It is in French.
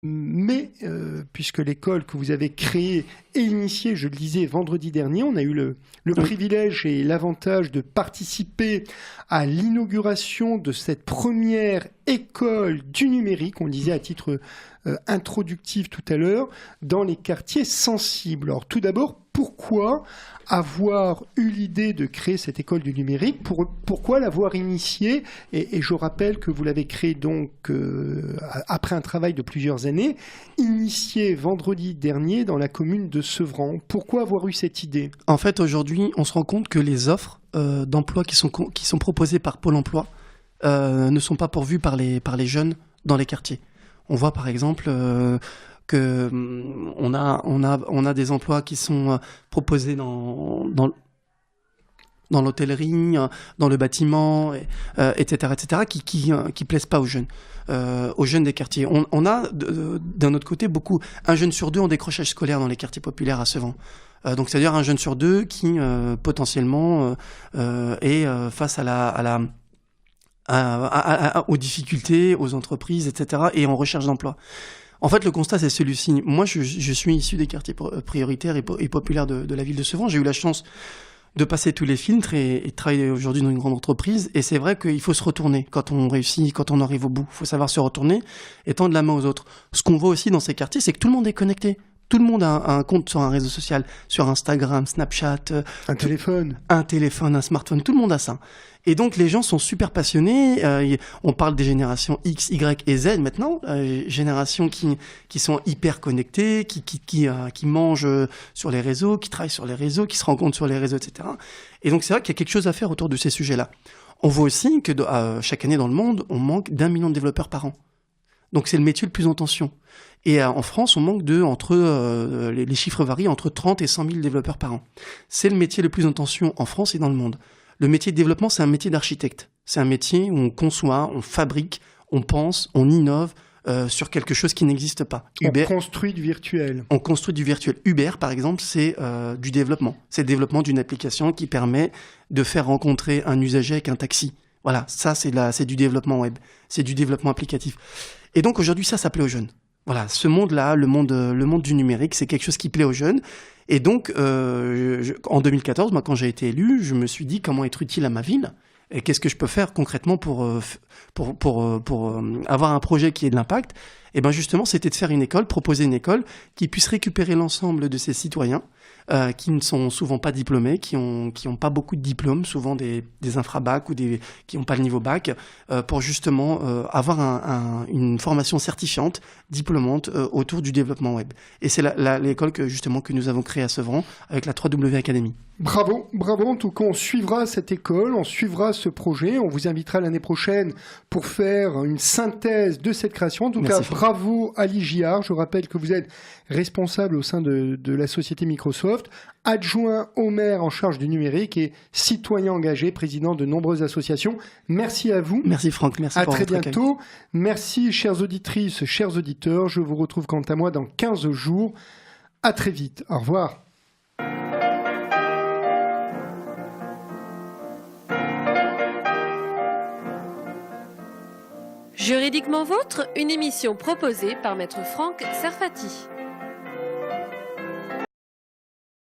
Mais puisque l'école que vous avez créée et initiée, je le disais, vendredi dernier, on a eu le Oui. privilège et l'avantage de participer à l'inauguration de cette première école du numérique, on le disait à titre introductif tout à l'heure, dans les quartiers sensibles. Alors tout d'abord, pourquoi avoir eu l'idée de créer cette école du numérique? Pourquoi l'avoir initiée? Et je rappelle que vous l'avez créée donc après un travail de plusieurs années, initiée vendredi dernier dans la commune de Sevran. Pourquoi avoir eu cette idée? En fait, aujourd'hui, on se rend compte que les offres d'emploi qui sont proposées par Pôle emploi ne sont pas pourvues par les jeunes dans les quartiers. On voit par exemple que on a des emplois qui sont proposés dans l'hôtellerie, dans le bâtiment, etc., qui plaisent pas aux jeunes des quartiers. On a d'un autre côté un jeune sur deux en décrochage scolaire dans les quartiers populaires à Sevran. Donc c'est-à-dire un jeune sur deux qui potentiellement est face aux difficultés, aux entreprises, etc., et en recherche d'emploi. En fait, le constat, c'est celui-ci. Moi, je suis issu des quartiers prioritaires et populaires de la ville de Sevran. J'ai eu la chance de passer tous les filtres et de travailler aujourd'hui dans une grande entreprise. Et c'est vrai qu'il faut se retourner quand on réussit, quand on arrive au bout. Il faut savoir se retourner et tendre la main aux autres. Ce qu'on voit aussi dans ces quartiers, c'est que tout le monde est connecté. Tout le monde a un compte sur un réseau social, sur Instagram, Snapchat. Un téléphone, un smartphone, tout le monde a ça. Et donc les gens sont super passionnés. On parle des générations X, Y et Z maintenant, générations qui sont hyper connectées, qui mangent sur les réseaux, qui travaillent sur les réseaux, qui se rencontrent sur les réseaux, etc. Et donc c'est vrai qu'il y a quelque chose à faire autour de ces sujets-là. On voit aussi que chaque année dans le monde, on manque d'1 million de développeurs par an. Donc c'est le métier le plus en tension. Et en France, on manque les chiffres varient entre 30 et 100 000 développeurs par an. C'est le métier le plus en tension en France et dans le monde. Le métier de développement, c'est un métier d'architecte. C'est un métier où on conçoit, on fabrique, on pense, on innove sur quelque chose qui n'existe pas. On construit du virtuel. On construit du virtuel. Uber, par exemple, c'est du développement. C'est le développement d'une application qui permet de faire rencontrer un usager avec un taxi. Voilà, ça c'est du développement web, c'est du développement applicatif. Et donc aujourd'hui, ça plaît aux jeunes. Voilà, ce monde-là, le monde du numérique, c'est quelque chose qui plaît aux jeunes. Et donc, en 2014, moi, quand j'ai été élu, je me suis dit comment être utile à ma ville et qu'est-ce que je peux faire concrètement pour avoir un projet qui ait de l'impact. Et ben justement, c'était de faire proposer une école qui puisse récupérer l'ensemble de ces citoyens qui ne sont souvent pas diplômés, qui ont pas beaucoup de diplômes, souvent des infra-bac ou qui n'ont pas le niveau bac, pour justement avoir une formation certifiante, diplômante autour du développement web. Et c'est l'école que nous avons créée à Sevran avec la 3W Academy. Bravo. En tout cas, on suivra cette école, on suivra ce projet. On vous invitera l'année prochaine pour faire une synthèse de cette création. En tout cas, bravo Ali Giard. Je rappelle que vous êtes responsable au sein de la société Microsoft, adjoint au maire en charge du numérique et citoyen engagé, président de nombreuses associations. Merci à vous. Merci Franck, merci pour votre accueil. À très bientôt. Merci chères auditrices, chers auditeurs. Je vous retrouve quant à moi dans 15 jours. À très vite. Au revoir. Juridiquement Vôtre, une émission proposée par Maître Franck Serfati.